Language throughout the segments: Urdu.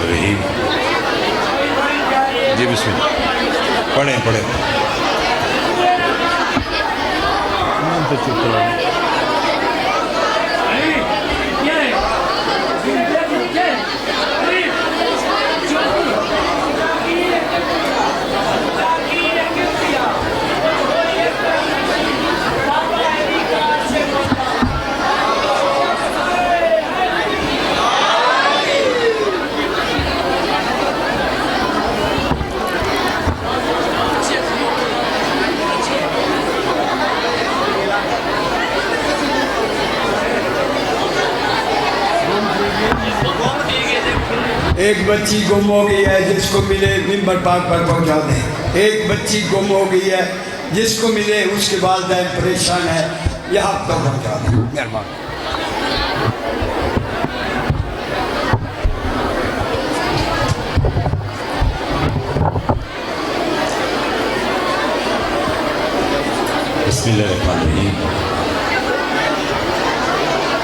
الرحیم. جی بسم اللہ پڑھیں پڑھیں. ایک بچی گم ہو گئی ہے، جس کو ملے ممبر پاک پر پہنچا دیں. ایک بچی گم ہو گئی ہے، جس کو ملے اس کے والدین پریشان ہے، یہاں پر پہنچا دیں. مہربانی. بسم اللہ الرحمن الرحیم.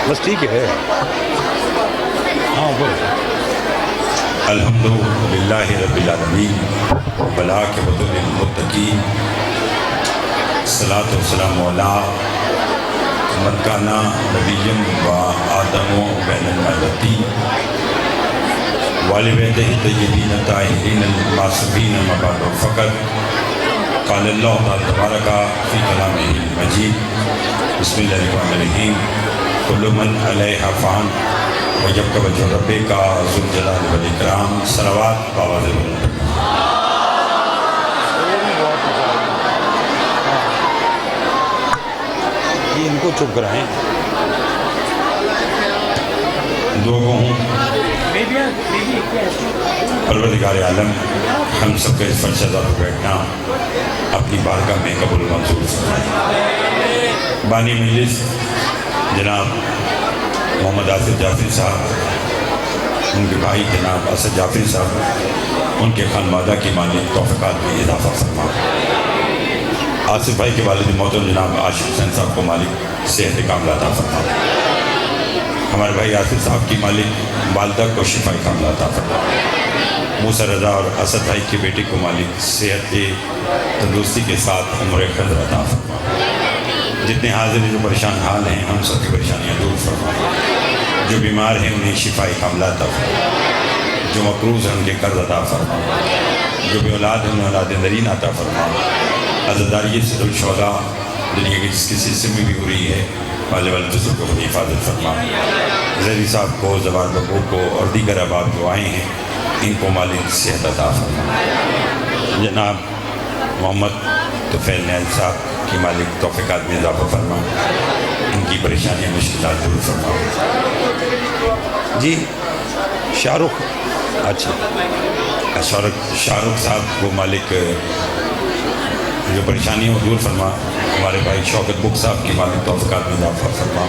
بس ٹھیک ہے. ہاں بولو. الحمد للہ رب العالمین والعاقبۃ للمتقین الصلاۃ والسلام علی من کان نبیا و آدم بین الملتین وآل بیتہ الطیبین الطاہرین المعصومین اما بعد فقط قال اللہ تعالی تبارک فی کلامہ المجید. بسم اللہ الرحمن الرحیم. کل من علیہا فان وجب کا وجہ ربے کا ذو الجلال والاکرام. صلوات باواز بلند. یہ ان کو چپ کرائیں. دعا گو ہوں. پروردگار عالم ہم سب کے اس فرشتہ پر بیٹھنا اپنی بارگاہ میں قبول منظور فرمائے. بانی مجلس جناب محمد آصف جعفری صاحب، ان کے بھائی جناب اسد جعفری صاحب، ان کے خانوادہ کی مالی توفیقات میں اضافہ فرما. آصف بھائی کے والد محترم جناب عاشق حسین صاحب کو مالک صحت کاملہ عطا فرما. ہمارے بھائی آصف صاحب کی مالک والدہ کو شفاء کاملہ عطا فرما. موسیٰ رضا اور اسد بھائی کی بیٹی کو مالک صحت تندرستی کے ساتھ عمر خضر عطا فرما. جتنے حاضر ہیں جو پریشان حال ہیں ہم سب کی پریشانیاں دور فرما. جو بیمار ہیں انہیں شفاء کاملہ عطا فرما. جو مقروض ہیں ان کے قرض عطا فرما. جو بے اولاد ہیں انہیں اولاد نرین عطا فرما. عزاداری سے الشہداء دنیا کی جس کسی حصے میں بھی ہو رہی ہے والے بزرگ کو اپنی حفاظت فرما. زہری صاحب کو، زوال ببو کو اور دیگر احباب جو آئے ہیں ان کو مالک صحت عطا فرما. جناب محمد طفیل نیل صاحب کی مالک توفیقات میں اضافہ فرما. ان کی پریشانیاں مشکلات دور فرما. جی شاہ رخ، اچھا شاہ رخ صاحب کو مالک جو پریشانیوں دور فرما. ہمارے بھائی شوکت بک صاحب کی مالک توفیقات میں اضافہ فرما.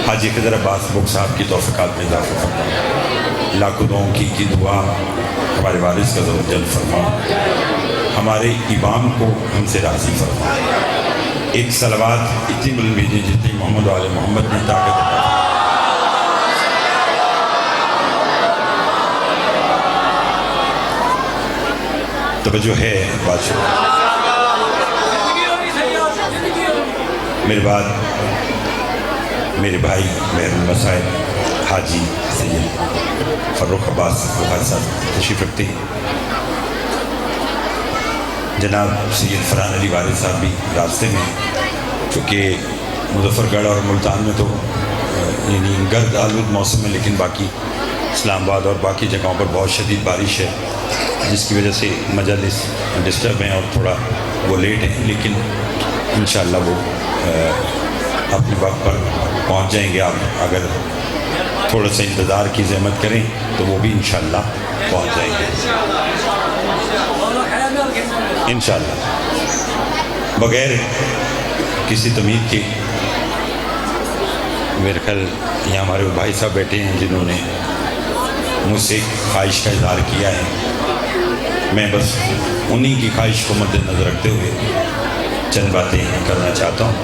حاجی خضر عباس بک صاحب کی توفیقات میں اضافہ فرما. لاکھوں دعاؤں کی دعا ہمارے وارث کا ذو جل فرما. ہمارے امام کو ہم سے راضی فرما. ایک صلوات اتنی بلند بھیجیں جتنی محمد و آل محمد نے طاقت عطا. توجہ ہے بادشاہ. میرے بعد میرے بھائی مہر المسائل حاجی سید فروخ عباس بخاری صاحب تشریف رکھتے ہیں. جناب سید فرحان علی وارث صاحب بھی راستے میں، چونکہ مظفر گڑھ اور ملتان میں تو یعنی گرد آلود موسم ہے، لیکن باقی اسلام آباد اور باقی جگہوں پر بہت شدید بارش ہے جس کی وجہ سے مجالس ڈسٹرب ہیں اور تھوڑا وہ لیٹ ہیں، لیکن انشاءاللہ وہ اپنے وقت پر پہنچ جائیں گے. آپ اگر تھوڑا سا انتظار کی زحمت کریں تو وہ بھی انشاءاللہ پہنچ جائیں گے انشاءاللہ. بغیر کسی تمید کے میرے خیال یہاں ہمارے وہ بھائی صاحب بیٹھے ہیں جنہوں نے مجھ سے خواہش کا اظہار کیا ہے. میں بس انہی کی خواہش کو مد نظر رکھتے ہوئے چند باتیں کرنا چاہتا ہوں.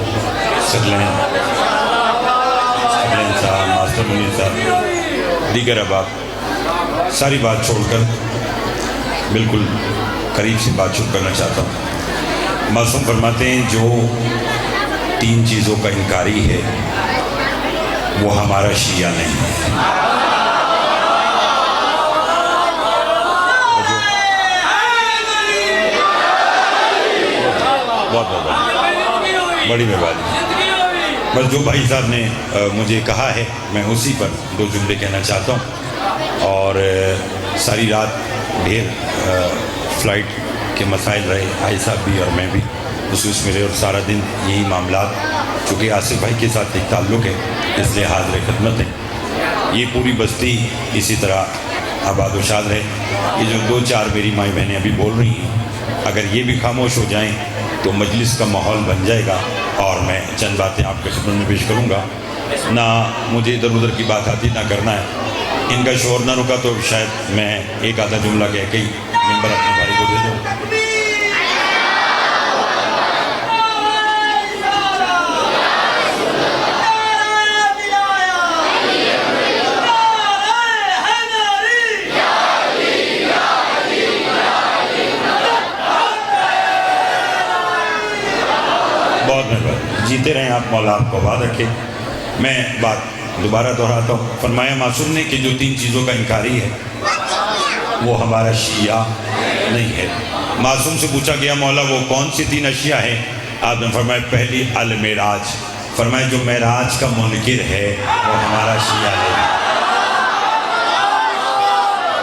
سکلین صاحب، ماسٹر منیر صاحب، دیگر احباب ساری بات چھوڑ کر بالکل قریب سے بات شروع کرنا چاہتا ہوں۔ معصوم فرماتے ہیں جو 3 چیزوں کا انکاری ہے وہ ہمارا شیعہ نہیں ہے۔ بہت بہت بڑی مہربانی۔ بس جو بھائی صاحب نے مجھے کہا ہے میں اسی پر 2 جملے کہنا چاہتا ہوں۔ اور ساری رات ڈھیر فلائٹ کے مسائل رہے، بھائی صاحب بھی اور میں بھی خصوص میرے، اور سارا دن یہی معاملات، چونکہ آصف بھائی کے ساتھ ایک تعلق ہے اس لیے حاضر خدمت ہے۔ یہ پوری بستی اسی طرح آباد و شاد رہے۔ یہ جو 2-4 میری مائیں بہنیں ابھی بول رہی ہیں، اگر یہ بھی خاموش ہو جائیں تو مجلس کا ماحول بن جائے گا، اور میں چند باتیں آپ کے خدمت میں پیش کروں گا۔ نہ مجھے ادھر ادھر کی بات آتی نہ کرنا ہے، ان کا شور نہ رکا تو شاید میں ایک آدھا جملہ کہہ کے ہی ممبر اپنے بھائی کو دے دوں۔ بہت مہربانی، جیتے رہیں آپ، مولا آپ کو آباد رکھے۔ میں بات دوبارہ دہراتا ہوں، فرمایا معصوم نے کہ جو 3 چیزوں کا انکاری ہے وہ ہمارا شیعہ نہیں ہے۔ معصوم سے پوچھا گیا مولا وہ کون سی 3 اشیاء ہیں؟ آپ نے فرمایا پہلی المعراج، فرمایا جو معراج کا منکر ہے وہ ہمارا شیعہ ہے۔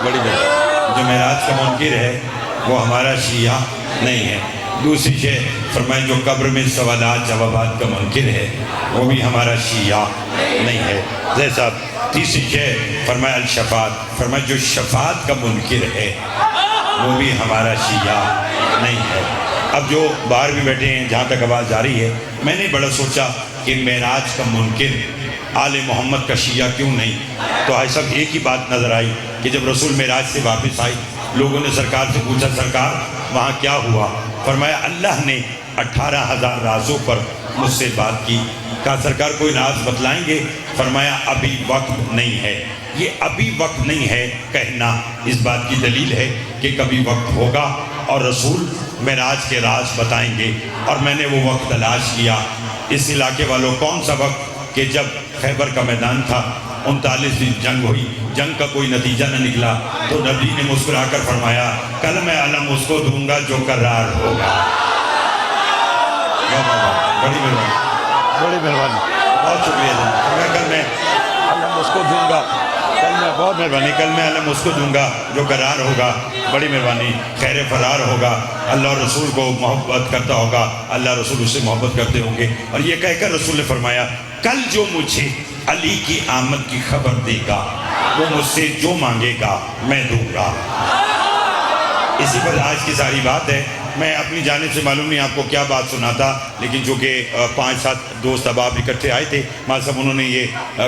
بڑی بات، جو معراج کا منکر ہے وہ ہمارا شیعہ نہیں ہے۔ دوسری شے فرمایا جو قبر میں سوالات جوابات کا منکر ہے وہ بھی ہمارا شیعہ نہیں ہے۔ جیسا تیسری شے فرمایا الشفاعت، فرمایا جو شفاعت کا منکر ہے وہ بھی ہمارا شیعہ نہیں ہے۔ اب جو باہر بھی بیٹھے ہیں جہاں تک آواز جا رہی ہے، میں نے بڑا سوچا کہ معراج کا منکر آل محمد کا شیعہ کیوں نہیں؟ تو آج سب ایک ہی بات نظر آئی کہ جب رسول معراج سے واپس آئی، لوگوں نے سرکار سے پوچھا سرکار وہاں کیا ہوا؟ فرمایا اللہ نے 18,000 رازوں پر مجھ سے بات کی۔ کہا سرکار کوئی راز بتلائیں گے؟ فرمایا ابھی وقت نہیں ہے۔ یہ ابھی وقت نہیں ہے کہنا اس بات کی دلیل ہے کہ کبھی وقت ہوگا اور رسول معراج کے راز بتائیں گے، اور میں نے وہ وقت تلاش کیا۔ اس علاقے والوں کون سا وقت کہ جب خیبر کا میدان تھا، 39 دن جنگ ہوئی، جنگ کا کوئی نتیجہ نہ نکلا، تو نبی نے مسکرا کر فرمایا کل میں علم اس کو دوں گا جو کرار ہوگا۔ بڑی مہربانی، بڑی مہربانی، بہت شکریہ جناب۔ میں کل میں علم اس کو دوں گا، کل میں بہت مہربانی، کل میں علم اس کو دوں گا جو قرار ہوگا۔ بڑی مہربانی، خیر فرار ہوگا، اللہ اور رسول کو محبت کرتا ہوگا، اللہ رسول اس سے محبت کرتے ہوں گے۔ اور یہ کہہ کر رسول نے فرمایا کل جو مجھے علی کی آمد کی خبر دے گا وہ مجھ سے جو مانگے گا میں دوں گا۔ اسی پر آج کی ساری بات ہے۔ میں اپنی جانب سے معلوم نہیں آپ کو کیا بات سناتا، لیکن چونکہ 5-7 دوست احباب اکٹھے آئے تھے، ماں صاحب انہوں نے یہ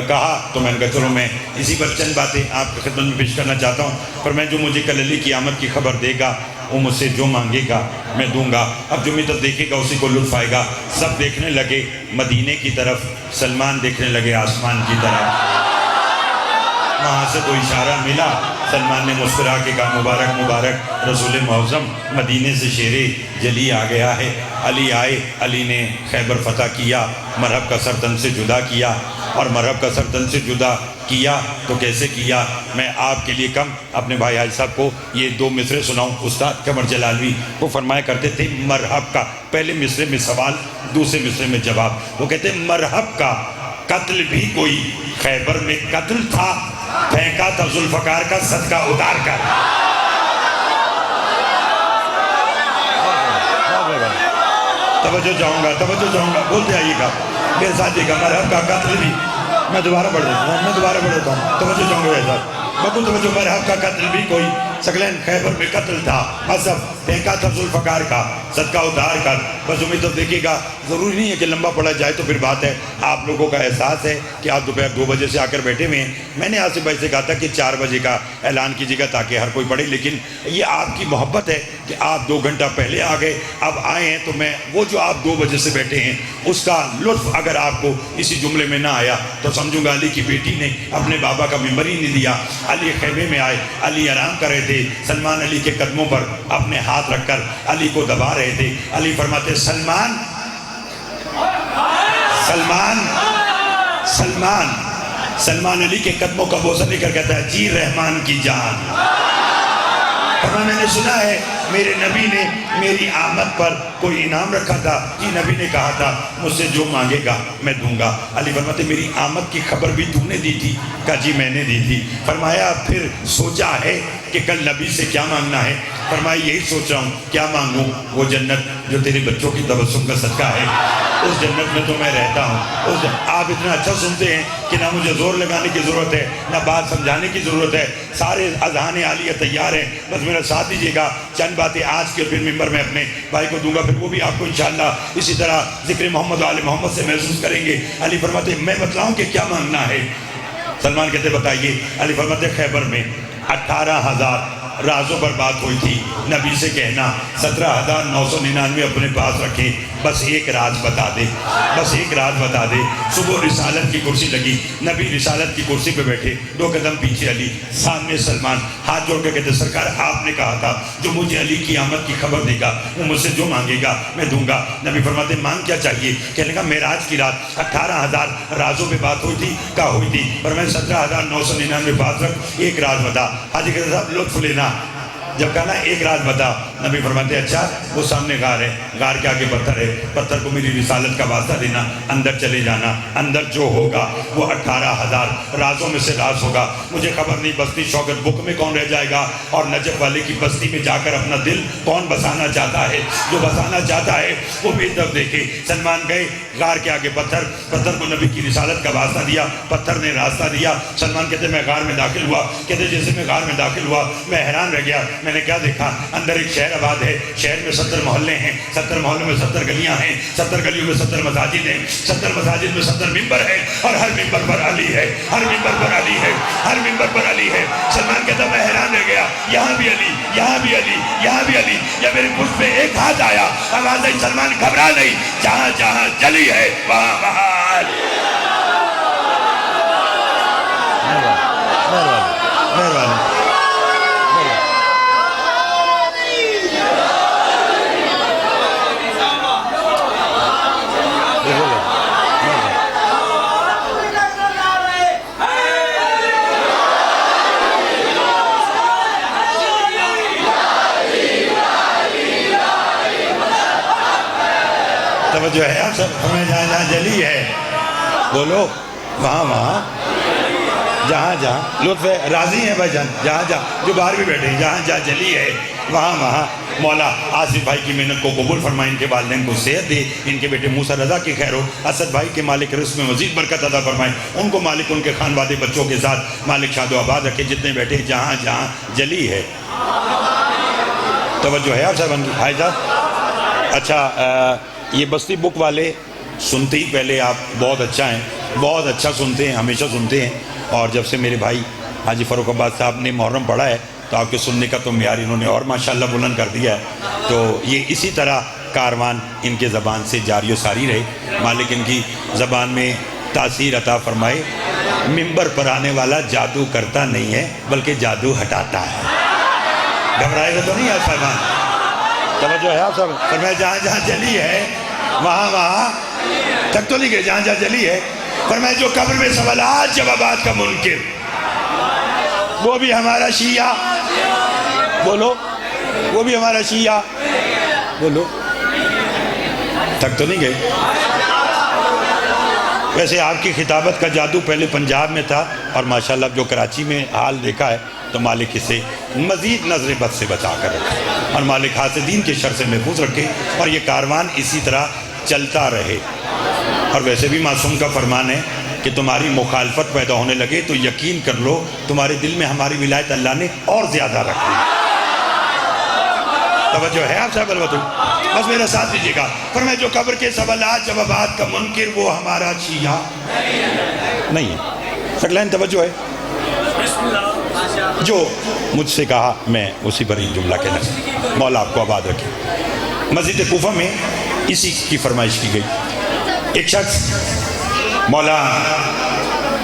کہا تو میں نے کہا چلو میں اسی پر چند باتیں آپ کی خدمت میں پیش کرنا چاہتا ہوں۔ پر میں جو مجھے کل علی کی آمد کی خبر دے گا وہ مجھ سے جو مانگے گا میں دوں گا۔ اب جو میری طرف دیکھے گا اسی کو لطف آئے گا۔ سب دیکھنے لگے مدینے کی طرف، سلمان دیکھنے لگے آسمان کی طرف۔ وہاں سے تو اشارہ ملا، سلمان نے مسکرا کے کہا مبارک مبارک رسول معظم، مدینے سے شیر جلی آ گیا ہے۔ علی آئے، علی نے خیبر فتح کیا، مرحب کا سر تن سے جدا کیا، اور مرحب کا سر تن سے جدا کیا تو کیسے کیا؟ میں آپ کے لیے کم اپنے بھائی حاج صاحب کو یہ 2 مصرے سناؤں۔ استاد قمر جلالوی وہ فرمایا کرتے تھے مرحب کا، پہلے مصرے میں سوال، دوسرے مصرے میں جواب۔ وہ کہتے ہیں مرحب کا قتل بھی کوئی خیبر میں قتل تھا، پھینکا تھا ذوالفقار کا صدقہ اتار کر۔ توجہ چاہوں گا، بولتے آئیے گا میرے ساتھ جی گا، مرحب کا قتل بھی، میں دوبارہ پڑھ دیتا ہوں، توجہ چاہوں گا میرے ساتھ، بکو توجہ، مرحب کا قتل بھی کوئی سکلین خیبر میں قتل تھا، مذہب پھینکا تھا ذوالفقار کا صدقہ اتار کر۔ بس امید تو دیکھیے گا، ضروری نہیں ہے کہ لمبا پڑھا جائے، تو پھر بات ہے آپ لوگوں کا احساس ہے کہ آپ دوپہر 2 بجے سے آ کر بیٹھے ہوئے ہیں۔ میں نے آصف بھائی سے کہا تھا کہ 4 بجے کا اعلان کیجیے گا تاکہ ہر کوئی پڑھے، لیکن یہ آپ کی محبت ہے کہ آپ 2 گھنٹہ پہلے آ گئے، اب آئے ہیں، تو میں وہ جو آپ 2 بجے سے بیٹھے ہیں اس کا لطف اگر آپ کو اسی جملے میں نہ آیا تو سمجھوں گا علی کی بیٹی نے اپنے بابا کا ممبر ہی نہیں دیا۔ علی خیمے میں آئے، علی آرام کر رہے تھے، سلمان علی کے قدموں پر اپنے ہاتھ رکھ کر علی کو دبا رہے تھے۔ علی فرماتے سلمان سلمان سلمان سلمان علی کے قدموں کا بوسہ لے کر کہتا ہے جی رحمان کی جان۔ فرمایا میں نے سنا ہے میرے نبی نے میری آمد پر کوئی انعام رکھا تھا، جی نبی نے کہا تھا مجھ سے جو مانگے گا میں دوں گا۔ علی فرماتے میری آمد کی خبر بھی تو نے دی تھی؟ کہا جی میں نے دی تھی۔ فرمایا پھر سوچا ہے کہ کل نبی سے کیا مانگنا ہے؟ فرمایا یہی سوچ رہا ہوں کیا مانگوں، وہ جنت جو تیرے بچوں کی تبسم کا صدقہ ہے، اس جنت میں تو میں رہتا ہوں۔ آپ اتنا اچھا سنتے ہیں کہ نہ مجھے زور لگانے کی ضرورت ہے نہ بات سمجھانے کی ضرورت ہے، سارے اذہان عالیہ تیار ہیں، بس میرا ساتھ دیجیے گا۔ چند باتیں آج کے پھر ممبر میں اپنے بھائی کو دوں گا، پھر وہ بھی آپ کو انشاءاللہ اسی طرح ذکر محمد و آل محمد سے محسوس کریں گے۔ علی فرماتے میں بتلاؤں کہ کیا مانگنا ہے؟ سلمان کہتے بتائیے۔ علی فرماتے خیبر میں 18,000 رازوں پر بات ہوئی تھی، نبی سے کہنا 17,999 اپنے پاس رکھیں، بس ایک راز بتا دے، بس ایک راز بتا دے۔ صبح رسالت کی کرسی لگی، نبی رسالت کی کرسی پہ بیٹھے، 2 قدم پیچھے علی، سامنے سلمان، ہاتھ جوڑ کے کہتے سرکار آپ نے کہا تھا جو مجھے علی کی آمد کی خبر دے گا وہ مجھ سے جو مانگے گا میں دوں گا۔ نبی فرماتے مانگ کیا چاہیے؟ کہنے لگا معراج کی رات 18,000 رازوں پہ بات ہوئی تھی، کہا ہوئی تھی، پر میں 17,999 پاس رکھ، ایک راز بتا۔ حاجی کہتے صاحب لطف لینا، جب کہا نا ایک راز بتا، نبی فرماتے اچھا وہ سامنے غار ہے، غار کے آگے پتھر ہے، پتھر کو میری رسالت کا واسطہ دینا، اندر چلے جانا، اندر جو ہوگا وہ 18,000 رازوں میں سے راز ہوگا۔ مجھے خبر نہیں بستی شوکت بک میں کون رہ جائے گا اور نجف والے کی بستی میں جا کر اپنا دل کون بسانا چاہتا ہے، جو بسانا چاہتا ہے وہ بھی طرف دیکھے۔ سلمان گئے، غار کے آگے پتھر کو نبی کی رسالت کا واسطہ دیا، پتھر نے راستہ دیا۔ سلمان کہتے میں غار میں داخل ہوا، کہتے جیسے میں غار میں داخل ہوا میں حیران رہ گیا، میں نے کیا دیکھا؟ اندر ایک شہر آباد ہے، شہر میں 70 محلے ہیں، 70 محلوں میں 70 گلیاں ہیں، 70 گلیوں میں 70 مساجد ہیں، 70 مساجد میں 70 ممبر ہیں، اور ہر ممبر پر علی ہے، ہر ممبر پر علی ہے، ہر ممبر پر علی ہے۔ سلمان کہتا میں حیران رہ گیا، یہاں بھی علی، یہاں بھی علی، یہاں بھی علی۔ یا میرے مجھ پہ ایک ہاتھ آیا، آواز آئی سلمان گھبرا نہیں، جہاں جہاں جلی ہے وہاں وہاں علی۔ مہربانی توجہ ہے آپ سب؟ ہمیں جہاں جہاں جلی ہے بولو وہاں وہاں، جہاں جہاں لطف ہے، راضی ہیں بھائی جان، جہاں جہاں جو باہر بھی بیٹھے ہیں جہاں جہاں جلی ہے وہاں وہاں۔ مولا آصف بھائی کی محنت کو قبول فرمائے، ان کے والدین کو صحت دے، ان کے بیٹے موسیٰ رضا کی خیر ہو، اسد بھائی کے مالک رزق میں مزید برکت عطا فرمائے، ان کو مالک ان کے خانوادے بچوں کے ساتھ مالک شاد و آباد رکھے، جتنے بیٹھے جہاں جہاں جلی ہے۔ توجہ ہے آپ صاحب کی بھائی صاحب؟ اچھا یہ بستی بک والے سنتے ہی پہلے آپ بہت اچھا ہیں، بہت اچھا سنتے ہیں، ہمیشہ سنتے ہیں، اور جب سے میرے بھائی حاجی فاروق عباس صاحب نے محرم پڑھا ہے تو آپ کے سننے کا تو معیار انہوں نے اور ماشاءاللہ بلند کر دیا ہے۔ تو یہ اسی طرح کاروان ان کے زبان سے جاری و ساری رہے، مالک ان کی زبان میں تاثیر عطا فرمائے۔ ممبر پر آنے والا جادو کرتا نہیں ہے بلکہ جادو ہٹاتا ہے، گھبرائے گا تو نہیں آپ صاحبان؟ توجہ ہے آپ صاحب؟ فرمایا جہاں جہاں جلی ہے وہاں وہاں تک تو نہیں گئے، جہاں جہاں جلی ہے۔ فرمایا جو قبر میں سوالات جوابات کا منکر وہ بھی ہمارا شیعہ، بولو وہ بھی ہمارا شیعہ، بولو تک تو نہیں گئے۔ ویسے آپ کی خطابت کا جادو پہلے پنجاب میں تھا، اور ماشاءاللہ جو کراچی میں حال دیکھا ہے تو مالک اسے مزید نظر بد سے بچا کر رکھے، اور مالک حاسدین کے شر سے محفوظ رکھے، اور یہ کاروان اسی طرح چلتا رہے۔ اور ویسے بھی معصوم کا فرمان ہے کہ تمہاری مخالفت پیدا ہونے لگے تو یقین کر لو تمہارے دل میں ہماری ولایت اللہ نے اور زیادہ رکھ دی۔ توجہ ہے آپ صاحب البتو؟ بس میرا ساتھ دیجیے گا۔ فرمایا جو قبر کے سوالات جوابات کا منکر وہ ہمارا شیعہ نہیں ہے۔ سکلین توجہ ہے؟ جو مجھ سے کہا میں اسی پر ایک جملہ کہنا چاہتا، مولا آپ کو آباد رکھے۔ مسجد کوفہ میں اسی کی فرمائش کی گئی۔ ایک شخص مولا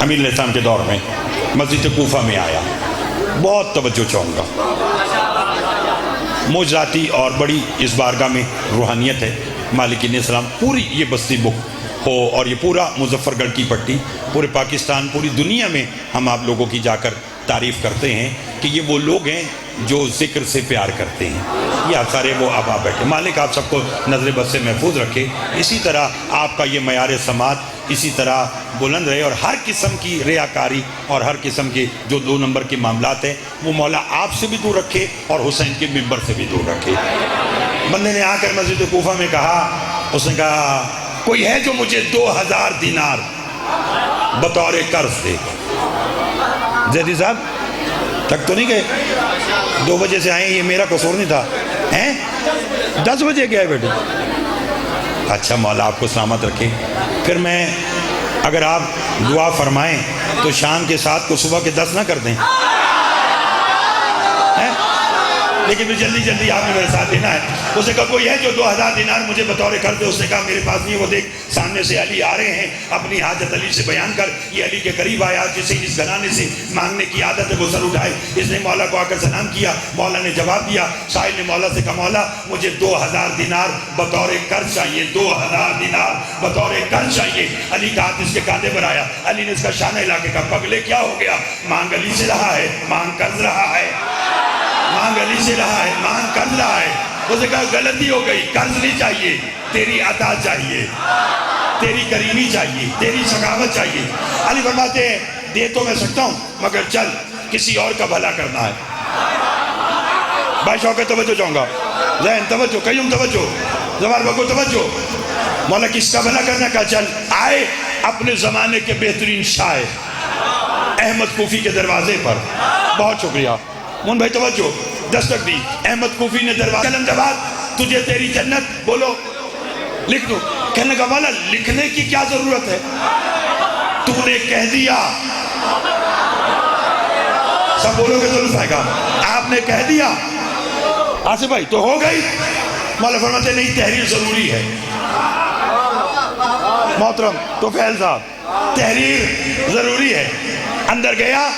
امیر علیہ السلام کے دور میں مسجد کوفہ میں آیا، بہت توجہ چاہوں گا، معجزاتی اور بڑی اس بارگاہ میں روحانیت ہے۔ مالکین اسلام پوری یہ بستی بک ہو اور یہ پورا مظفر گڑھ کی پٹی، پورے پاکستان، پوری دنیا میں ہم آپ لوگوں کی جا کر تعریف کرتے ہیں کہ یہ وہ لوگ ہیں جو ذکر سے پیار کرتے ہیں۔ یہ آپ سارے وہ اب آپ بیٹھے، مالک آپ سب کو نظر بد سے محفوظ رکھے۔ اسی طرح آپ کا یہ معیار سماعت اسی طرح بلند رہے، اور ہر قسم کی ریاکاری اور ہر قسم کے جو 2 نمبر کے معاملات ہیں وہ مولا آپ سے بھی دور رکھے اور حسین کے ممبر سے بھی دور رکھے۔ بندے نے آ کر مسجد کوفہ میں کہا، اس نے کہا کوئی ہے جو مجھے 2000 دینار بطور قرض دے؟ زیدی صاحب تک تو نہیں گئے؟ 2 بجے سے آئے، یہ میرا قصور نہیں تھا، 10 بجے گئے بیٹے۔ اچھا مولا آپ کو سلامت رکھے۔ پھر میں اگر آپ دعا فرمائیں تو شام کے 7 کو صبح کے 10 نہ کر دیں، لیکن بھی جلدی جلدی آپ نے میرے ساتھ دینا ہے۔ اس نے کہا کوئی ہے جو 2000 دینار مجھے بطور قرض دے؟ اس نے کہا میرے پاس نہیں، وہ دیکھ سامنے سے علی آ رہے ہیں، اپنی حاجت علی سے بیان کر۔ یہ علی کے قریب آیا، جسے اس گھرانے سے مانگنے کی عادت ہے وہ سر اٹھائے۔ اس نے مولا کو آ کر سلام کیا، مولا نے جواب دیا۔ سائل نے مولا سے کہا مولا مجھے 2000 دینار بطور قرض چاہیے، 2000 دینار بطور قرض چاہیے۔ علی کا ہاتھ اس کے کاندھے پر آیا، علی نے اس کا شانہ ہلا کے کہا پگلے کیا ہو گیا؟ مانگ علی سے رہا ہے، مانگ قرض رہا ہے، مانگ علی سے رہا ہے، مانگ قرض رہا ہے۔ اس نے کہا غلطی ہو گئی، قرض نہیں چاہیے، تیری عطا چاہیے، تیری کریمی چاہیے، تیری سخاوت چاہیے۔ علی فرماتے ہیں دے تو میں سکتا ہوں مگر چل کسی اور کا بھلا کرنا ہے۔ بھائی شوقت توجہ چاہوں گا، ذہن توجہ، قیوم توجہ، زبار بکو توجہ۔ مولا کس کا بھلا کرنا؟ کہا چل آئے اپنے زمانے کے بہترین شاعر احمد کوفی کے دروازے پر۔ بہت شکریہ مون بھائی، توجہ، دستک دی۔ احمد کوفی نے دروازہ کلم جواب تجھے تیری جنت بولو لکھ دو۔ کہنے کا مولا لکھنے کی کیا ضرورت ہے، تو نے کہہ دیا۔ سب بولو گے تو لطف آئے گا۔ آپ نے کہہ دیا آصف بھائی تو ہو گئی۔ مولا فرماتے نہیں تحریر ضروری ہے۔ محترم تو فیل صاحب تحریر ضروری ہے۔ اندر گیا،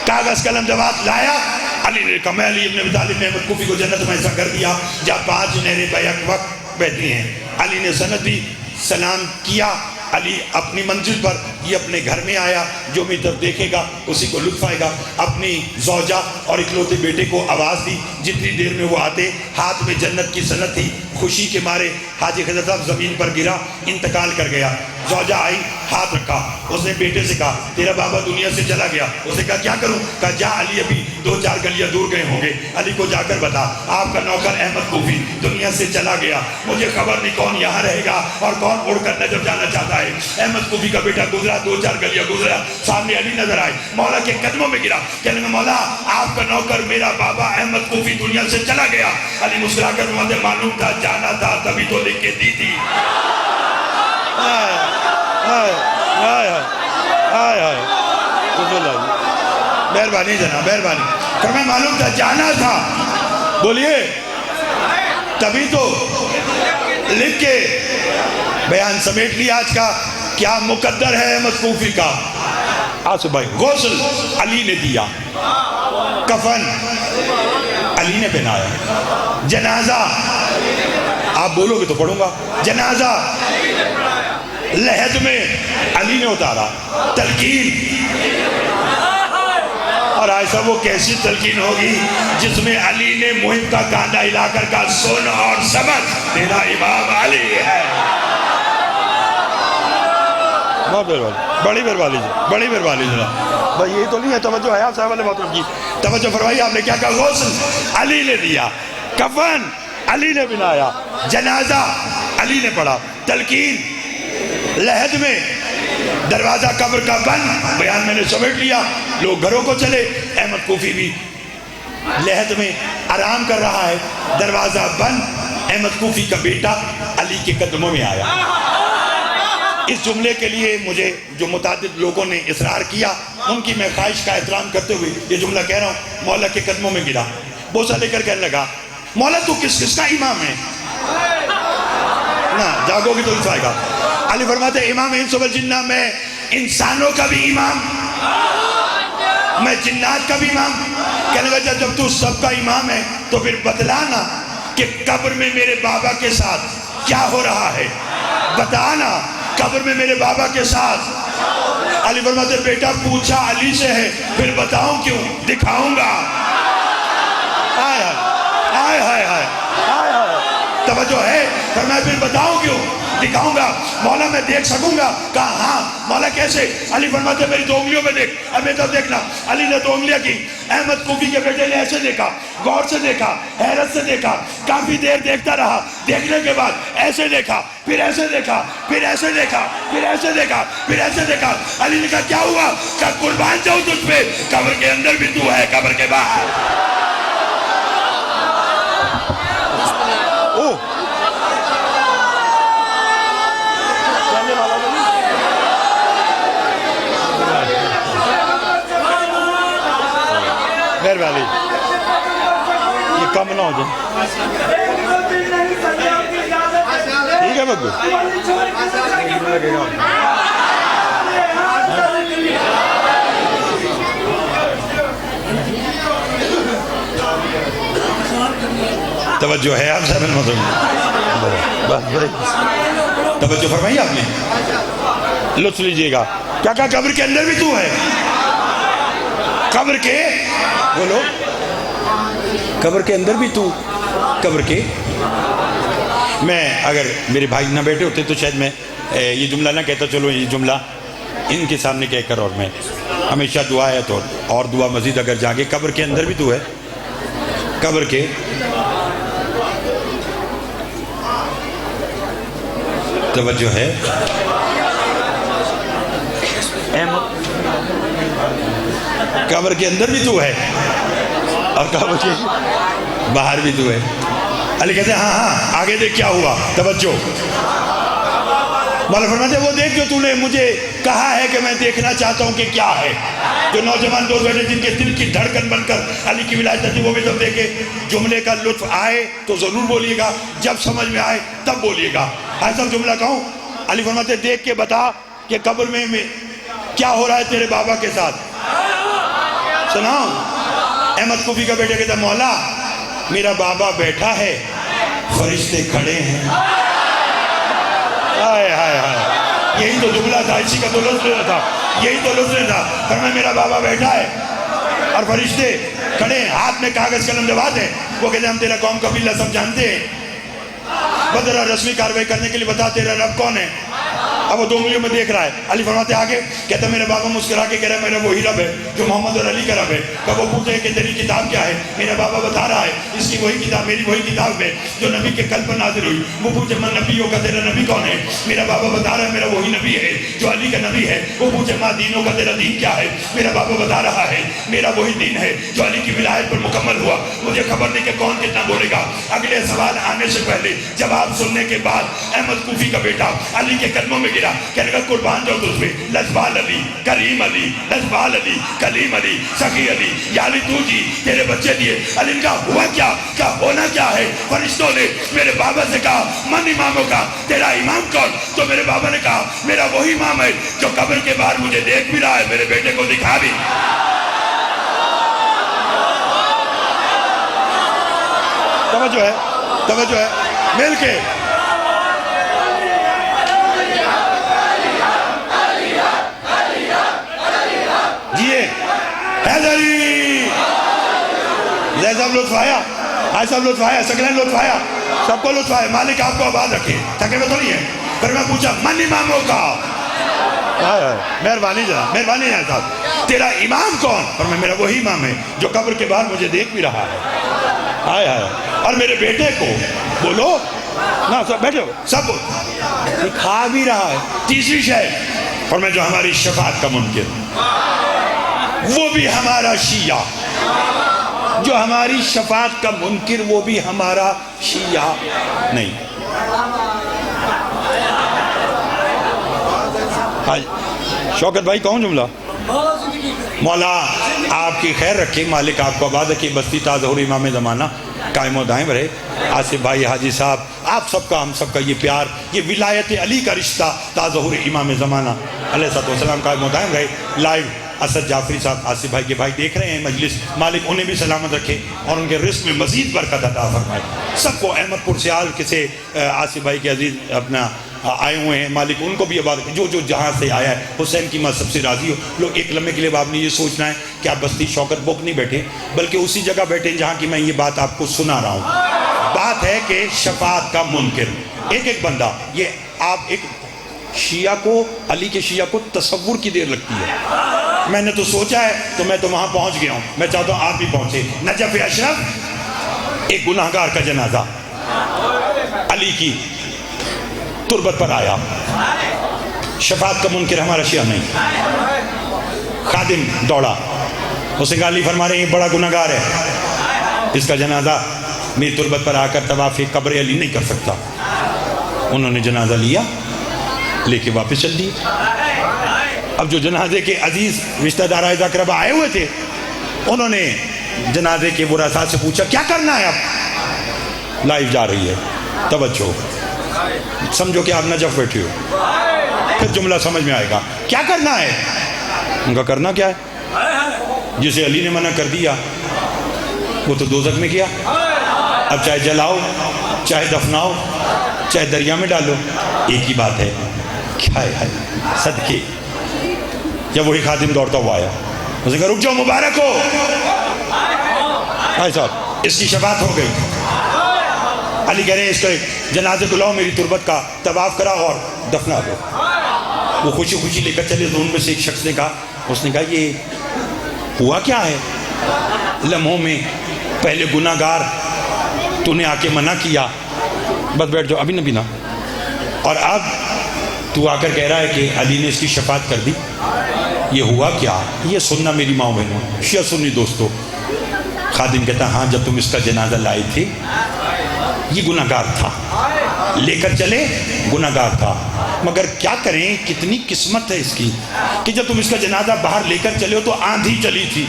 کاغذ قلم جواب لایا۔ علی نے کہا میں علی ابن ابی طالب نے احمد کوفی کو جنت میں ایسا کر دیا جہاں 5 نہریں بیک وقت بہتی ہیں۔ علی نے سند دی، سلام کیا۔ علی اپنی منزل پر، یہ اپنے گھر میں آیا، جو بھی طرف دیکھے گا اسی کو لطف آئے گا۔ اپنی زوجہ اور اکلوتے بیٹے کو آواز دی، جتنی دیر میں وہ آتے ہاتھ میں جنت کی سند تھی۔ خوشی کے مارے حاجی خضر صاحب زمین پر گرا، انتقال کر گیا۔ زوجہ آئی، ہاتھ رکھا، اس نے بیٹے سے کہا تیرا بابا دنیا سے چلا گیا۔ اس نے کہا کیا کروں؟ کہا جا علی ابھی 2-4 گلیاں دور گئے ہوں گے، علی کو جا کر بتا آپ کا نوکر احمد کوفی دنیا سے چلا گیا، مجھے خبر نہیں کون یہاں رہے گا اور کون اڑ کر نجف جانا چاہتا ہے۔ احمد کوفی کا بیٹا گزرا، 2-4 گلیاں گزرا، سامنے علی نظر آئے، مولا کے قدموں میں گرا، کہنے میں مولا آپ کا نوکر میرا بابا احمد کوفی دنیا سے چلا گیا۔ علی مسکرا کر مجھے معلوم تھا، جانا تھا تبھی تو لکھ کے دی تھی۔ مہربانی جناب، مہربانی۔ فرمایا معلوم تھا، جانا تھا، بولیے تبھی تو لکھ کے بیان سمیٹ لیا۔ آج کا کیا مقدر ہے احمد کوفی کا؟ آصف بھائی غسل علی نے دیا، کفن علی نے پہنایا، جنازہ آپ بولو گے تو پڑھوں گا، جنازہ لحد میں علی نے اتارا، تلقین، اور ایسا وہ کیسی تلقین ہوگی جس میں علی نے محب کا کاندھا ہلا کر کہا سن اور سمجھ تیرا امام علی ہے۔ بہت مہربانی، بڑی مہربانی جی، بڑی مہربانی جناب۔ بھائی یہی تو نہیں ہے توجہ ہے آپ صاحب علیہ محترم کی، توجہ فرمائی۔ آپ نے کیا کہا؟ غسل علی نے دیا، کفن علی نے بنایا، جنازہ علی نے پڑھا، تلقین لحد میں، دروازہ قبر کا بند، بیان میں نے سمیٹ لیا۔ لوگ گھروں کو چلے، احمد کوفی بھی لحد میں آرام کر رہا ہے، دروازہ بند، احمد کوفی کا بیٹا علی کے قدموں میں آیا۔ اس جملے کے لیے مجھے جو متعدد لوگوں نے اصرار کیا، ان کی میں خواہش کا احترام کرتے ہوئے یہ جملہ کہہ رہا ہوں، مولا کے قدموں میں گرا، بوسہ لے کر کہنے لگا مولا تو کس کا امام ہے؟ نا جاگو گی تو لطف آئے گا۔ علی فرماتے امام انس و جنہ، میں انسانوں کا بھی امام، میں جنات کا بھی امام۔ کہنے لگا جب تو سب کا امام ہے تو پھر بتلانا کہ قبر میں میرے بابا کے ساتھ کیا ہو رہا ہے، بتانا قبر میں میرے بابا کے ساتھ۔ علی فرماتے بیٹا پوچھا علی سے ہے، پھر بتاؤں کیوں، دکھاؤں گا۔ آئے آئے آئے آئے آئے، توجہ ہے، فرمایا پھر بتاؤں کیوں، دکھاؤں گا۔ مولا میں دیکھ سکوں گا؟ کہا ہاں۔ مولا کیسے؟ علی فرماتے میری دو انگلیوں میں دیکھ۔ اب میں تو دیکھنا، علی نے دو انگلیاں کی، احمد کوفی کے بیٹے نے ایسے دیکھا، غور سے دیکھا، حیرت سے دیکھا، کافی دیر دیکھتا رہا، دیکھنے کے بعد ایسے دیکھا، پھر ایسے دیکھا، پھر ایسے دیکھا، پھر ایسے دیکھا، پھر ایسے دیکھا۔ علی نے کہا کیا ہوا؟ کہا قربان جاؤں تجھ پہ، قبر کے اندر بھی تو ہے، قبر کے باہر۔ خیر والی یہ کم نہ ہو جائے، ٹھیک ہے بگو؟ توجہ ہے آپ صاحب توجہ فرمائی آپ نے، لطف لیجئے گا۔ کیا کہا قبر کے اندر بھی تو ہے، قبر کے بولو، قبر کے اندر بھی تو، قبر کے۔ میں اگر میرے بھائی نہ بیٹھے ہوتے تو شاید میں یہ جملہ نہ کہتا، چلو یہ جملہ ان کے سامنے کہہ کر، اور میں ہمیشہ دعا ہے تو اور دعا مزید اگر جاگے، قبر کے اندر بھی تو ہے، قبر کے۔ توجہ ہے، قبر کے اندر بھی تو ہے اور قبر کے باہر بھی تو ہے۔ علی کہتے ہیں ہاں ہاں آگے دیکھ کیا ہوا، توجہ۔ مولا فرماتے ہیں وہ دیکھ جو تو نے مجھے کہا ہے کہ میں دیکھنا چاہتا ہوں کہ کیا ہے۔ جو نوجوان دوست بیٹھے جن کے دل کی دھڑکن بن کر علی کی ولایت تھی، وہ بھی جب دیکھے جملے کا لطف آئے تو ضرور بولیے گا، جب سمجھ میں آئے تب بولیے گا۔ ایسا جملہ کہوں، علی فرماتے ہیں دیکھ کے بتا کہ قبر میں کیا ہو رہا ہے تیرے بابا کے ساتھ۔ سناؤ، احمد کوفی کا بیٹا کہتا ہے مولا میرا بابا بیٹھا ہے، فرشتے کھڑے ہیں۔ آئے آئے آئے، یہی تو جملہ تھا، اسی کا تو لطف لینا تھا، یہی تو لطف لینا تھا۔ فرمایا میرا بابا بیٹھا ہے اور فرشتے کھڑے ہیں، ہاتھ میں کاغذ قلم جواب ہے۔ وہ کہتے ہیں ہم تیرا قوم قبیلہ سب جانتے ہیں، بدرہ رسمی کاروائی کرنے کے لیے بتا تیرا رب کون ہے۔ اب وہ دو انگلیوں میں دیکھ رہا ہے۔ علی فرماتے آگے کہتا میرا بابا مسکرا کے کہہ رہا ہے میرا وہی رب ہے جو محمد اور علی کا رب ہے۔ کب وہ پوچھے کہ تیری کتاب کیا ہے، میرا بابا بتا رہا ہے اس کی وہی کتاب، میری وہی کتاب ہے جو نبی کے قلب پر نازل ہوئی۔ وہ پوچھے من نبیوں کا تیرا نبی کون ہے، میرا بابا بتا رہا ہے میرا وہی نبی ہے جو علی کا نبی ہے۔ وہ پوچھے ماں دینوں کا تیرا دین کیا ہے، میرا بابا بتا رہا ہے میرا وہی دین ہے جو علی کی ولایت پر مکمل ہوا۔ مجھے خبر نہیں کہ کون کتنا بولے گا۔ اگلے سوال آنے سے پہلے جواب سننے کے بعد احمد کوفی کا بیٹا علی کے قدموں میں گرا، کہنے لگا قربان جاؤ تجھ پہ، لجپال علی، کریم علی، لجپال علی، کلیم علی، سخی علی، یا علی تو جی تیرے بچے دیے۔ علی نے کہا ہوا کیا، کہا ہونا کیا ہے؟ فرشتوں نے میرے بابا سے کہا من اماموں کا، تیرا امام کون؟ تو میرے بابا نے کہا میرا وہی امام ہے جو قبر کے باہر مجھے دیکھ بھی رہا ہے، میرے بیٹے کو دکھا بھی۔ توجہ ہے، توجہ ہے، مل کے حیدری زید صاحب لطف آیا، حاج صاحب لطف آیا، سکلین لطف آیا، سب کو لطف آیا۔ مالک آپ کو آباد رکھے، تھکے میں تو نہیں ہے۔ پھر میں پوچھا من اماموں کا، مہربانی جناب، مہربانی ہے صاحب، تیرا امام کون؟ اور میں میرا وہی امام ہے جو قبر کے باہر مجھے دیکھ بھی رہا ہے۔ آئے آئے، اور میرے بیٹے کو بولو نا، سب بیٹھے ہو، سب دکھا بھی رہا ہے۔ تیسری شے، اور میں جو ہماری شفاعت کا منکر، وہ بھی ہمارا شیعہ جو ہماری شفاعت کا منکر وہ بھی ہمارا شیعہ نہیں. شوکت بھائی کون جملہ؟ مولا آپ کی خیر رکھے، مالک آپ کو آباد رکھے، بستی تاظہور امام زمانہ قائم و دائم رہے. آصف بھائی، حاجی صاحب، آپ سب کا ہم سب کا یہ پیار، یہ ولایت علی کا رشتہ تاظہور امام زمانہ علیہ السلام قائم و دائم رہے. لائیو اسد جعفری صاحب، آصف بھائی کے بھائی دیکھ رہے ہیں مجلس، مالک انہیں بھی سلامت رکھے اور ان کے رزق میں مزید برکت عطا فرمائے. سب کو احمد پور سیال کسے آصف بھائی کے عزیز اپنا آئے ہوئے ہیں، مالک ان کو بھی آباد، جو جہاں سے آیا ہے حسین کی ماں سب سے راضی ہو. لوگ ایک لمحے کے لیے آپ نے یہ سوچنا ہے کہ آپ بستی شوکت بوک نہیں بیٹھے، بلکہ اسی جگہ بیٹھے جہاں کی میں یہ بات آپ کو سنا رہا ہوں. بات ہے کہ شفاعت کا منکر ایک ایک بندہ، یہ آپ ایک شیعہ کو، علی کے شیعہ کو تصور کی دیر لگتی ہے. میں نے تو سوچا ہے تو میں تو وہاں پہنچ گیا ہوں، میں چاہتا ہوں آپ بھی پہنچے. نجف اشرف، ایک گناہگار کا جنازہ علی کی تربت پر آیا. شفاعت کا منکر ہمارا شیعہ نہیں. خادم دوڑا، اس نے کہا علی فرما رہے ہیں یہ بڑا گناہگار ہے، اس کا جنازہ میری تربت پر آ کر طواف قبر علی نہیں کر سکتا. انہوں نے جنازہ لیا، لے کے واپس چل دیے. اب جو جنازے کے عزیز رشتہ دار اقربا آئے ہوئے تھے، انہوں نے جنازے کے ورثاء سے پوچھا کیا کرنا ہے؟ اب لائیو جا رہی ہے، توجہ، سمجھو کہ آپ نجف بیٹھے ہو، پھر جملہ سمجھ میں آئے گا. کیا کرنا ہے؟ ان کا کرنا کیا ہے؟ جسے علی نے منع کر دیا وہ تو دوزخ میں گیا. اب چاہے جلاؤ، چاہے دفناؤ، چاہے دریا میں ڈالو، ایک ہی بات ہے. کیا ہے؟ صدقے. جب وہی خادم دوڑتا ہوا آیا، اس نے کہا رک جاؤ، مبارک ہو بھائی صاحب، اس کی شفاعت ہو گئی. علی کہہ رہے ہیں اس کے جنازے کو لاؤ، میری تربت کا طواف کرا اور دفنا دو. وہ خوشی خوشی لے کر چلے تو ان میں سے ایک شخص نے کہا، اس نے کہا یہ ہوا کیا ہے؟ لمحوں میں پہلے گناہگار تو نے آ کے منع کیا، بس بیٹھ جاؤ ابھی نہ پینا، اور اب تو آ کر کہہ رہا ہے کہ علی نے اس کی شفاعت کر دی. یہ ہوا کیا؟ یہ سننا میری ماں بہنوں، شیعہ سنی دوستو. خادم کہتا ہاں جب تم اس کا جنازہ لائے تھے یہ گناہگار تھا، لے کر چلے گناہگار تھا، مگر کیا کریں کتنی قسمت ہے اس کی کہ جب تم اس کا جنازہ باہر لے کر چلے ہو تو آندھی چلی تھی.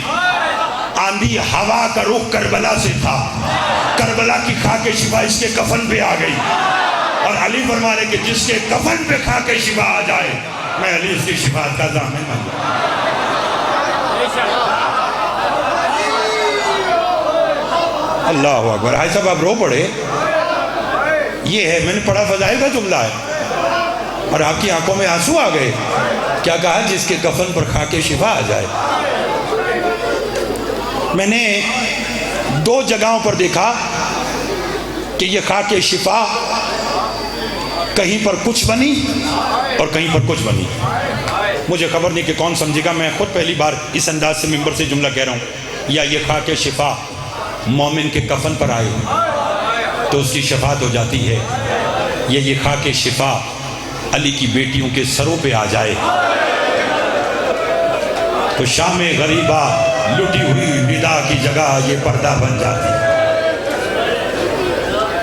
آندھی ہوا کا رخ کربلا سے تھا، کربلا کی خاک شفا اس کے کفن پہ آ گئی، اور علی فرما رہے کہ جس کے کفن پہ خاک شفا آ جائے میں علی اس کی شفاعت کا ضامن بن جاؤں. اللہ اکبر. بھائی صاحب آپ رو پڑے. یہ ہے، میں نے پڑھا فضائل کا جملہ ہے اور آپ کی آنکھوں میں آنسو آ گئے. کیا کہا؟ جس کے کفن پر خاک شفا آ جائے. میں نے دو جگہوں پر دیکھا کہ یہ خاک شفا کہیں پر کچھ بنی اور کہیں پر کچھ بنی. مجھے خبر نہیں کہ کون سمجھے گا، میں خود پہلی بار اس انداز سے ممبر سے جملہ کہہ رہا ہوں. یا یہ خاک شفا مومن کے کفن پر آئے تو اس کی شفاعت ہو جاتی ہے، یا یہ خاک شفا علی کی بیٹیوں کے سروں پہ آ جائے تو شام غریبہ لٹی ہوئی ندا کی جگہ یہ پردہ بن جاتی ہے.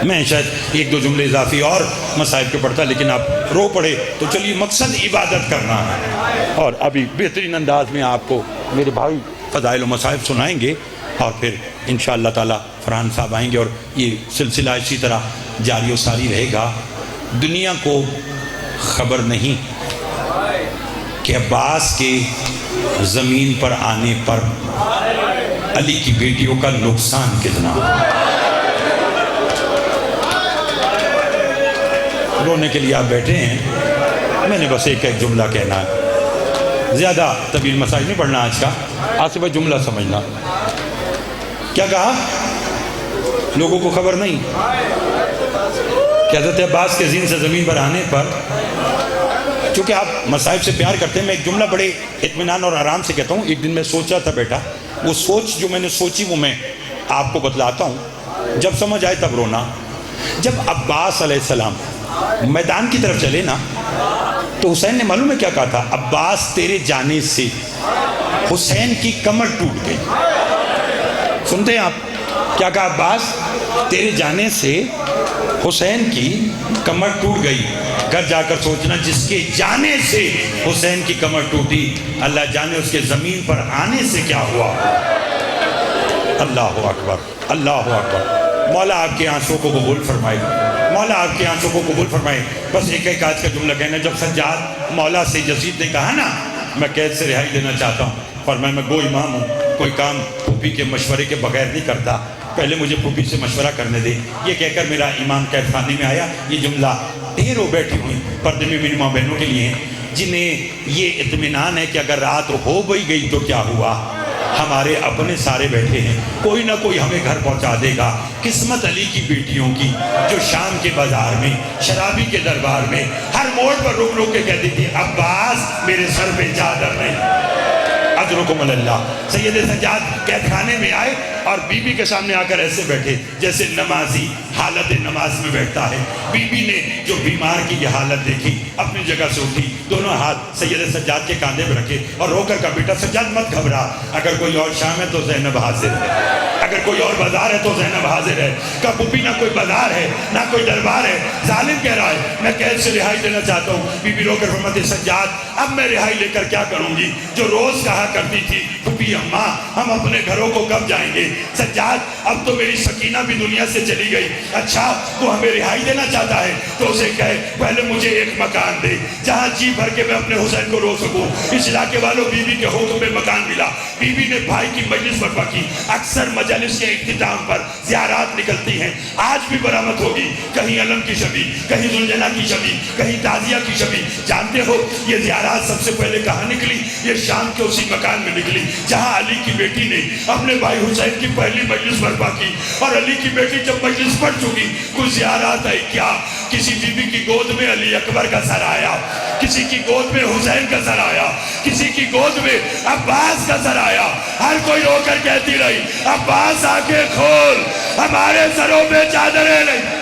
میں شاید ایک دو جملے اضافی اور مصائب کے پڑھتا، لیکن آپ رو پڑے تو چلیے مقصد عبادت کرنا ہے. اور ابھی بہترین انداز میں آپ کو میرے بھائی فضائل و مصائب سنائیں گے اور پھر انشاءاللہ تعالی فرحان صاحب آئیں گے اور یہ سلسلہ اسی طرح جاری و ساری رہے گا. دنیا کو خبر نہیں کہ عباس کے زمین پر آنے پر علی کی بیٹیوں کا نقصان کتنا. رونے کے لیے آپ بیٹھے ہیں، میں نے بس ایک جملہ کہنا ہے، زیادہ طویل مسائل نہیں پڑھنا آج کا. آصف بھائی جملہ سمجھنا. کیا کہا؟ لوگوں کو خبر نہیں کہ حضرت عباس کے زین سے زمین پر آنے پر، چونکہ آپ مصائب سے پیار کرتے ہیں، میں ایک جملہ بڑے اطمینان اور آرام سے کہتا ہوں. ایک دن میں سوچ رہا تھا بیٹا، وہ سوچ جو میں نے سوچی وہ میں آپ کو بتلاتا ہوں، جب سمجھ آئے تب رونا. جب عباس علیہ السلام میدان کی طرف چلے نا تو حسین نے معلوم ہے کیا کہا تھا؟ عباس تیرے جانے سے حسین کی کمر ٹوٹ گئی. سنتے ہیں آپ کیا کہا عباس؟ تیرے جانے سے حسین کی کمر ٹوٹ گئی. گھر جا کر سوچنا جس کے جانے سے حسین کی کمر ٹوٹی اللہ جانے اس کے زمین پر آنے سے کیا ہوا. اللہ اکبر اللہ اکبر. مولا آپ کے آنسوں کو قبول فرمائے, مولا آپ کے آنسوں کو قبول فرمائے. بس ایک آج کا جملہ کہنا, جب سجاد مولا سے یزید نے کہا نا میں قید سے رہائی دینا چاہتا ہوں, فرمایا میں گو امام ہوں, کوئی کام پھوپھی کے مشورے کے بغیر نہیں کرتا, پہلے مجھے پھوپھی سے مشورہ کرنے دے. یہ کہہ کر میرا امام قید خانے میں آیا. یہ جملہ ڈھیروں بیٹھی ہوئی پردے میں میری ماں بہنوں کے لیے ہیں جنہیں یہ اطمینان ہے کہ اگر رات ہو بھی گئی تو کیا ہوا, ہمارے اپنے سارے بیٹھے ہیں, کوئی نہ کوئی ہمیں گھر پہنچا دے گا. قسمت علی کی بیٹیوں کی جو شام کے بازار میں شرابی کے دربار میں ہر موڑ پر رک رک کے کہتی تھی عباس میرے سر پہ چادر نہیں. اجرکم اللہ. سید سجاد قید خانے میں آئے اور بی بی کے سامنے آ کر ایسے بیٹھے جیسے نمازی حالت نماز میں بیٹھتا ہے. بی بی نے جو بیمار کی یہ حالت دیکھی اپنی جگہ سے اٹھی, دونوں ہاتھ سید سجاد کے کاندھے پہ رکھے اور رو کر کہا بیٹا سجاد مت گھبرا, اگر کوئی اور شام ہے تو زینب حاضر ہے, اگر کوئی اور بازار ہے تو زینب حاضر ہے. کہا پھوپھی نہ کوئی بازار ہے نہ کوئی دربار ہے, ظالم کہہ رہا ہے میں قید سے رہائی دینا چاہتا ہوں. بی بی رو کر فرماتی سجاد اب میں رہائی لے کر کیا کروں گی, جو روز کہا کرتی تھی پھوپھی اماں ہم اپنے گھروں کو کب جائیں گے. سجاد اب تو میری سکینہ بھی دنیا سے چلی گئی, اچھا وہ ہمیں رہائی دینا چاہتا ہے تو اسے کہے پہلے مجھے ایک مکان دے جہاں جی بھر کے میں اپنے حسین کو رو سکوں. اس علاقے والوں بی بی کے حکم پہ مکان ملا. بی بی نے بھائی کی مجلس برپا کی. اکثر مجلس کے اختتام پر زیارات نکلتی ہیں, آج بھی برآمد ہوگی, کہیں علم کی شبی, کہیں زلجنا کی شبی, کہیں تازیہ کی شبی. جانتے ہو یہ زیارات سب سے پہلے کہاں نکلی؟ یہ شام کے اسی مکان میں نکلی جہاں علی کی بیٹی نے اپنے بھائی حسین کی پہلی مجلس برپا کی. اور علی کی بیٹی جب مجلس پڑھ چکی کوئی زیارات آئی کیا, کسی بی بی کی گود میں علی اکبر کا سر آیا, کسی کی گود میں حسین کا سر آیا, کسی کی گود میں عباس کا سر آیا. ہر کوئی رو کر کہتی رہی عباس آنکھیں کھول, ہمارے سروں پہ چادریں نہیں.